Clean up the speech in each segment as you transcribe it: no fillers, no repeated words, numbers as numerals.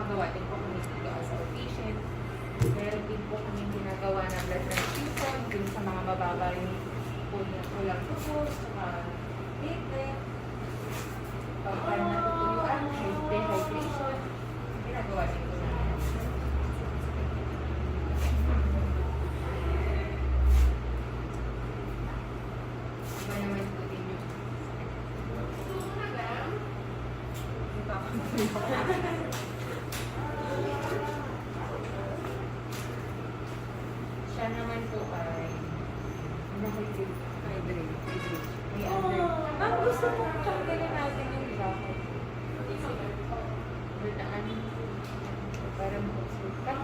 gumagawa din po kami dito as a patient. Meron din po kami ginagawa na blood transfusion dun sa mga mababa rin po na kulang tubos, saka platelet, para natutuyuan, dehydration, ginagawa din po namin. Iba naman po din yung siya naman po ay hydrate. May under. Ma'am, gusto po tanggalin natin yung jacket. Bulaan. Para makasukat.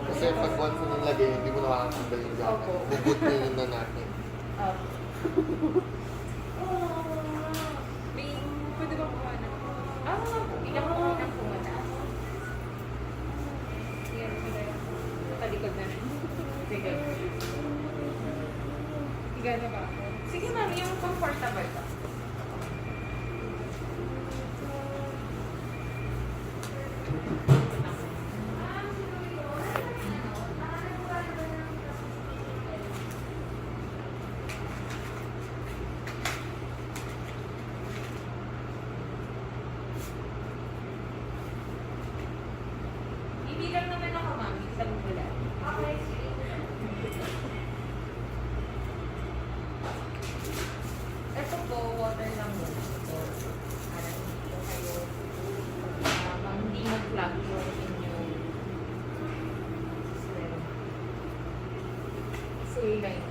Kasi pag once na nilagay, hindi mo nakakatanggal yung jacket. Opo. Bubutinin na natin. May, pwede ba kuha na? Bigyan ko kuha ng kumana. Sige. Talikod na. Sige. Higa na ba ako? Sige ma'am, yung comfortable ka. Ibilang naman ako ma'am, isang bulan. Okay. Ito po, water lang mo. Ito, para hindi po kayo, hindi mag-plug yung inyong swero. Saline.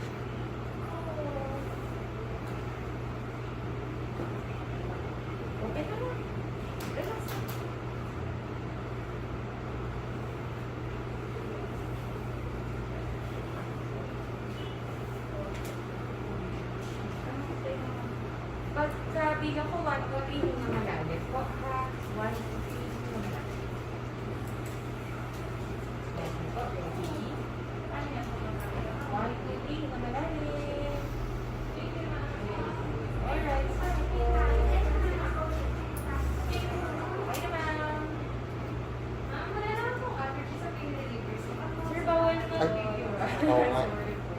Okay na lang. Relax lang. Pagka bilang ko 1 to 3 na malalim. Pagka 1 to 3 na malalim. Yan po, ready? 1 to 3 na malalim. Alright, sorry po. Okay na ma'am. Ma'am, wala naman pong allergy sa pain relievers. Sir, bawal na Ay, video. oo nga. Sorry po.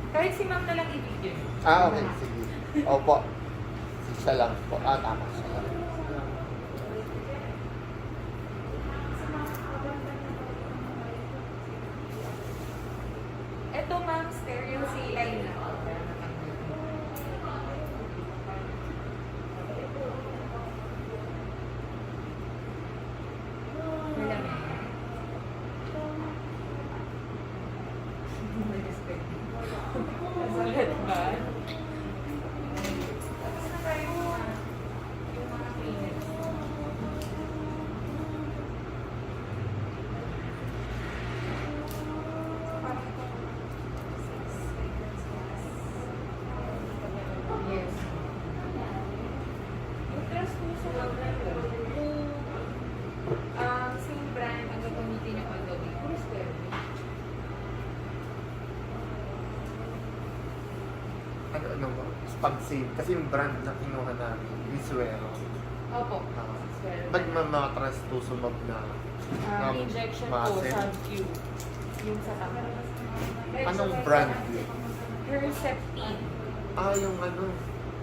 Kahit si ma'am na lang i-video. Okay, sige. Opo. Siya lang po. Tama siya lang. Ito ma'am, stereo saline na. Malamig. Masalat ba? Tapos na tayo yung mga cleaners. Yes. Yung transfusion lang na yun, same brand ang gagamitin yung Adobe. Puro stereo. Ano ba? Pag-save. Kasi yung brand na kinuha namin, Visuero. Opo. Ba't mga trastuzumab na Injection po, muscle? sub-Q. Yung sa tama. Anong brand yun? Herceptin. Yung ano,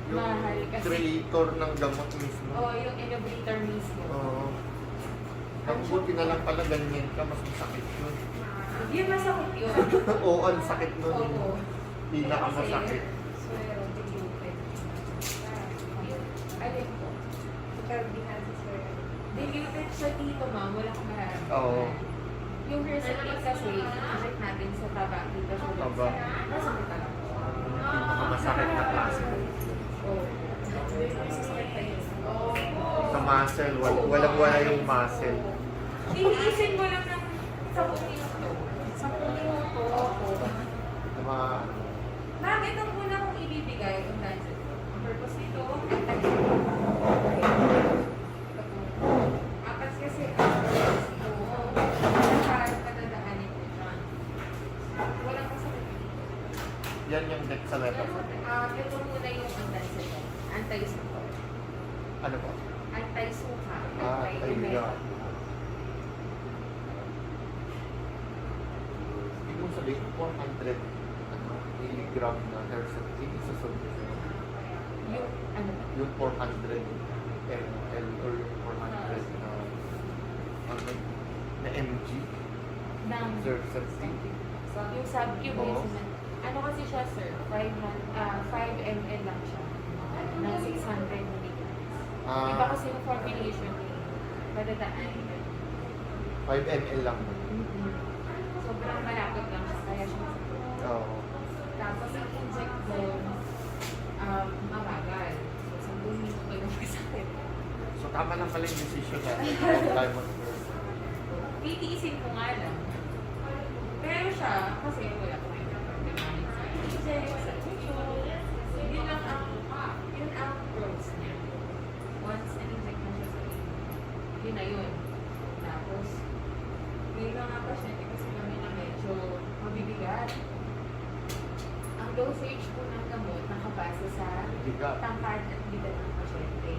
yung Mahal kasi. creator ng gamot mismo. Yung innovator mismo. Oo. Ang buti na lang pala ganyan ka, mas masakit yun. Yun masakit yun. Oo, ang sakit nun. Oo. Pinakamasakit. Swero, diluted. Alin po? Diluted siya dito, ma'am. Wala kang mararamdaman. Oo. Yung Herceptin kasi, i-inject natin sa taba. Dito siya. Taba. Masakit talaga. Pinakamasakit na klase. Oo. Masakit pa yun. Sa muscle, walang-wala yung muscle. Tiniisin mo lang ng 10 minuto. 10 minuto. Yung mga, Ma'am, itong una kong ibibigay, yung dancer. Ang purpose nito, atas kasi patadaanin ko dyan. Walang kasakit dito. yan yung dexamethasone. Ito muna yung anti-suka. Ano po? Anti-suka. Ayun. Hindi mo sabihin, 400 milligram na Herceptin, isusunod mo. Yung ano ba? Yung 400 ml or yung 400 na, ano, na mg, Ng Herceptin. yung sub-Q Oo. basement. Ano kasi siya, sir? 5 ml lang siya. Ng 600 milligrams. Iba kasi yung formulation niya. Madadaan. 5 ml lang. Sobrang malapot lang siya. Kaya siya Oo. tapos ang inject doon, mabagal. So, 10 minuto pa yung masakit. So tama lang pala yung decision natin. Huwag tayo mag-person. Titiisin ko nga lang. Pero siya, kasi wala ko yung pagdamanin sa inject, sa tissue. Yun ang pros niya. Once na-inject mo siya sa inyo, yun na yun. Tapos, may mga pasyente kasi kami na medyo mabibigat. Ang dosage po ng gamot nakabase sa Bigat. tangkad at bigat ng pasyente.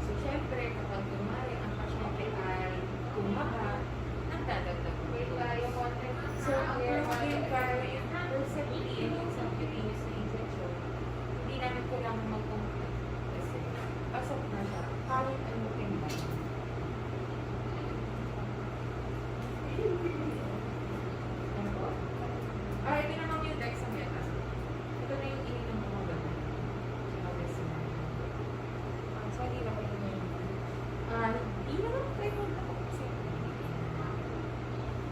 So, syempre, kapag kumari ang pasyente ay kumaba, nagdadagdag po ito. So, ang yung Herceptin, yung subcutaneous na injection, hindi namin kailangan mag-complete kasi pasok na siya. Kahit ano ba? Ano po? Ito naman yung dexamethasone. Ito na yung ininom ko mga gamot. So, hindi na kayo yun. Hindi naman kayo ako kasi.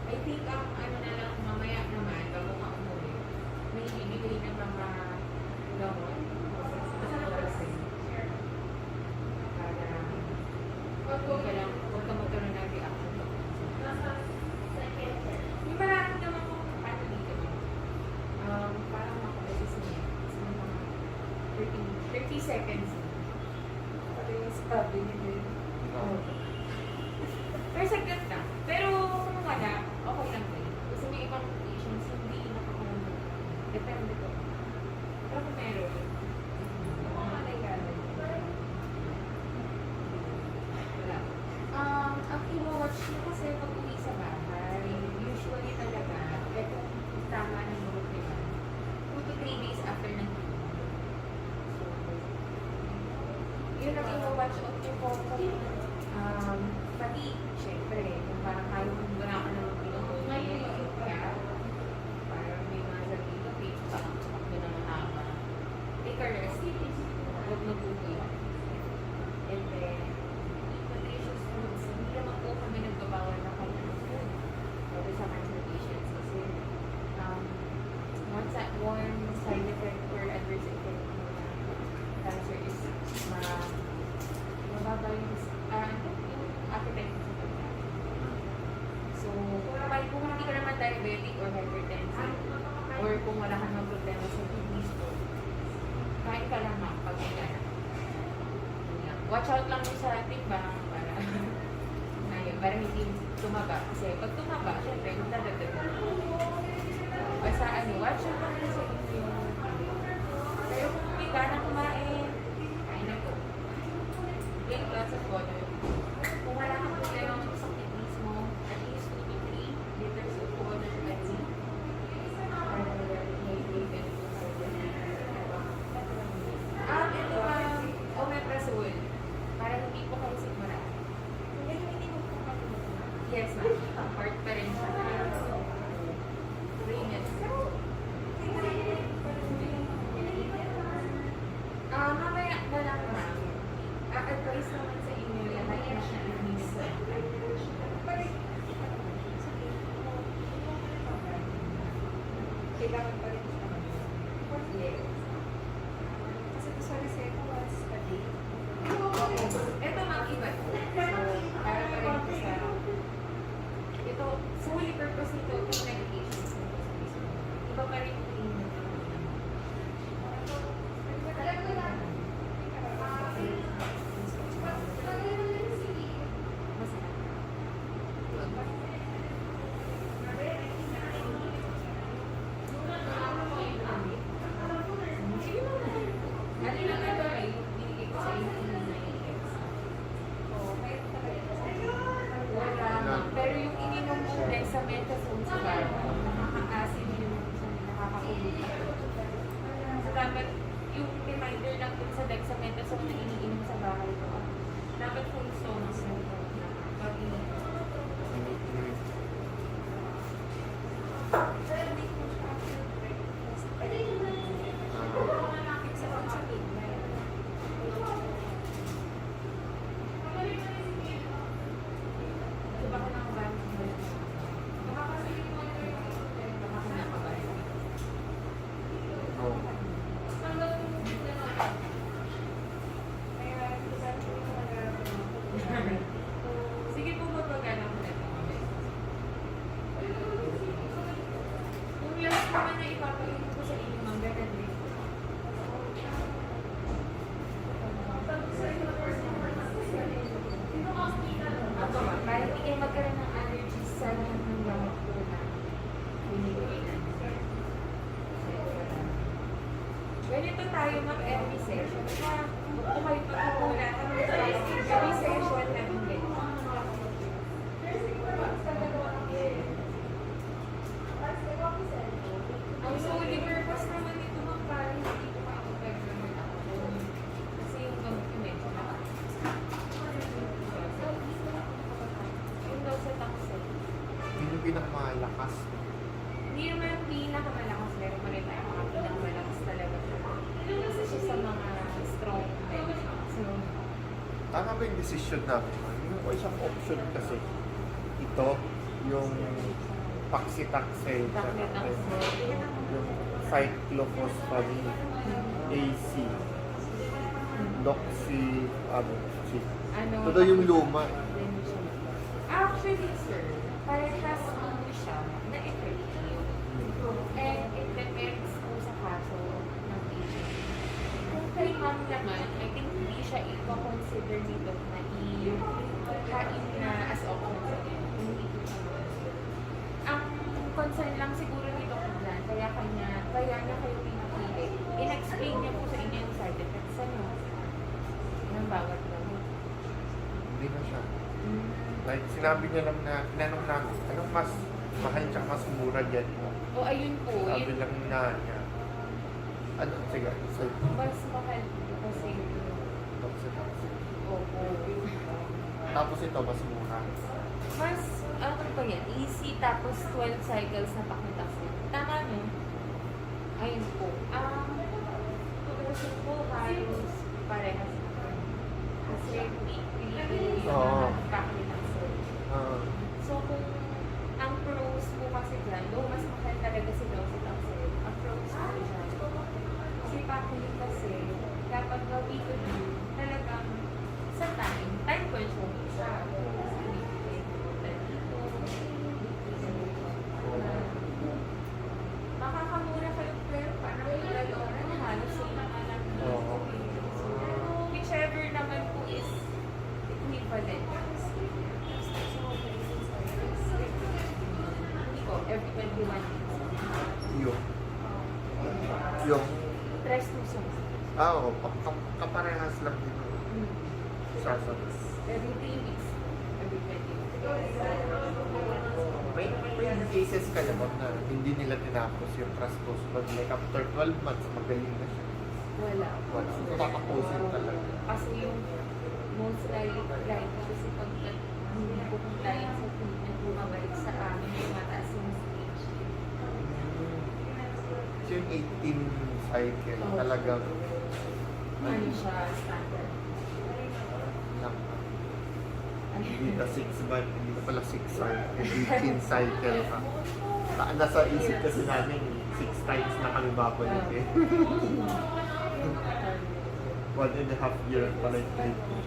I think ang ano na lang mamaya naman, bago ka umuwi, may ibigay ng mga gamot. Basta na kasi. Para huwag ka magkaroon ng reaction. Yung mararamdaman ko paano dito. Parang makabasis niya. Sa mga 30 seconds. Pati yung sabi niya. Pero saglit na. Pero kung wala, okay lang din. Kasi may ibang patients hindi nakakaroon. Depende ko. Pero kung meron, wala. Ang i-watch niyo kasi pag uwi sa bahay, usually talaga, ito tama ng group nila. 2 to 3 days after ng So, yun ang i-watch out niyo po pati, syempre, kung parang kayo kung wala ka naman pinuhuli, kaya parang may mga sabi ko, page pa lang, tumakbo na mahaba. Take a rest, huwag magbubuhay. And then, nutritious foods, hindi naman po kami nagbabawal na kayo ng food. Pero sa cancer patients, kasi one side effect or adverse effect ng cancer is mababa yung appetite sa pagkain. So, kung hindi ka naman diabetic or hypertensive, or kung wala ka naman problema sa kidneys mo, kain ka lang pag kailangan. Watch out lang mo sa timbang para ngayon, para hindi tumaba. Kasi pag tumaba, syempre, magdadagdag na. Basta watch out lang mo sa inyo. Pero kung may gana kumain, kain na po. Drink lots of water. Kung wala kang problema sa kidneys mo, at least 2 to 3 liters of water a day. Para hydrated po sa ito omeprazole. Para hindi po kayo sigmara. Yes, ma'am. Part pa rin siya. 3 minutes. Mamaya na lang, ma'am. A-advise naman sa inyo yan na yung kidneys. Kailangan pa rin siya. Yes. Kasi ito sa reseta, once a day. Ito ma'am, iba. So, para pa rin ito sa... Ito, fully purpose nito, itong medications nito sa mismo. Iba pa rin yung inyong sa dexamethasone na iniinom sa bahay ko, dapat full stomach na ito na pag iniinom. Pero hindi ko siya after breakfast. Sa pagsalit na yun. Diba ko ng band mo yun? Baka kasi baka ko nakabayan. No. Sige po magpagana ko na ito. Kung last naman na ipapalitin ko sa inyo, ma'am, ganun din. Ako ma'am, para hindi kayo magkaroon ng allergies sa lahat ng gamot ko na binibigay natin. Ganito tayo ma'am every session. Kung kayo pagkukunan, every session natin ganito. Ang solely purpose naman nito ma'am para hindi ko makapag-gamot ako. Kasi yung gamot ko medyo yung daw sa taxi. Yun yung pinakamalakas. Hindi naman ang pinakamalakas. Meron pa rin tayo mga pinakamalakas talaga. Kasi siya sa mga strong medicine. So, Tama ba yung decision namin? Yung isang option kasi, ito, yung Paxitaxel, yung cyclophosphamide, AC, Doxy, ano, ito daw yung luma. actually, sir, parehas ano siya na effective. And it depends po sa kaso ng patient. Kung kay ma'am naman, I think hindi siya i-consider ni doc na i-kain na as option sa inyo. Hindi po siya. Ang concern lang siguro ni doc dyan, kaya niya kayo pinapili. In-explain niya po sa inyo yung side effects ng bawat gamot. Hindi na siya. Like, sinabi niya lang na, tinanong namin, anong mas mahal tsaka mas mura dyan? O ayun po, Sabi yun, lang na niya. Ano, sige, so, mas mahal po kasi Paxitaxel. opo. Tapos ito, mas mura. Mas, ano pa yan, easy tapos 12 cycles na pakitaxin. Tama no? Ayun po. Kasi po halos parehas na. Kasi weekly Oo. pakitaxin. So kung ang pros po kasi dyan, though mas mahal talaga si docetaxel, ang pros po dyan, kasi pakilin kasi, kapag gawin ko din, talagang sa time consuming siya. Makakamura kayo pero parang dalawa na halos yung mga lang. Oo. Whichever naman po is equivalent. Hindi ko, every 21 days. Yung, Tres musong. oo, kaparehas lang din. Sasabi. Every 3 weeks. Every 20 May cases ka naman na hindi nila tinapos yung trastuzumab. Like after 12 months, magaling na siya. Wala. Wala. Tatapusin talaga. Kasi yung most likely kasi pag hindi po compliant sa treatment, bumabalik sa amin yung mataas yung stage. So yung 18 cycle, talagang Ano siya, standard. lang. Hindi na 6 months, hindi na pala 6 cycle, 18 cycle pa. Nasa isip kasi namin, 6 times na kami babalik eh. 1.5 year pala yung treatment.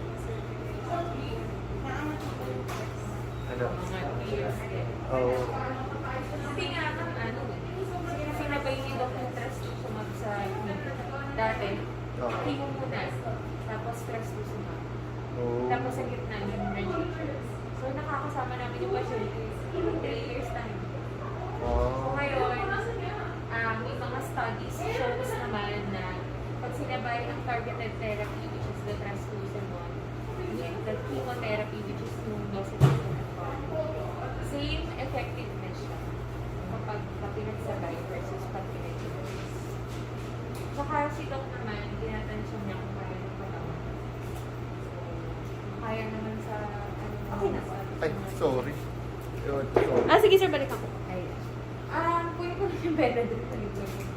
Ano? Mga 2 years din. Oo. Kasi nga ng ano, sinabay ni Doc yung trastuzumab sa clinic. Dati, Oo. chemo muna, tapos trastuzumab. Oo. Tapos sa gitna yung radiation. So nakakasama namin yung pasyente 3 years time. So Oo. ngayon, may mga studies shows naman na pag sinabay ang targeted therapy, which is the trastuzumab, with the chemotherapy, which is yung docetaxel, same effectiveness siya kapag pinagsabay versus pag pinagsabay. Saka si Doc naman, tinatansyon niya kung kaya kaya naman sa ano. Okay na. Ay, sorry. Yun, sorry. Ah, sige sir, balik ako. Ayan. Kunin ko na yung Benadryl sa likod.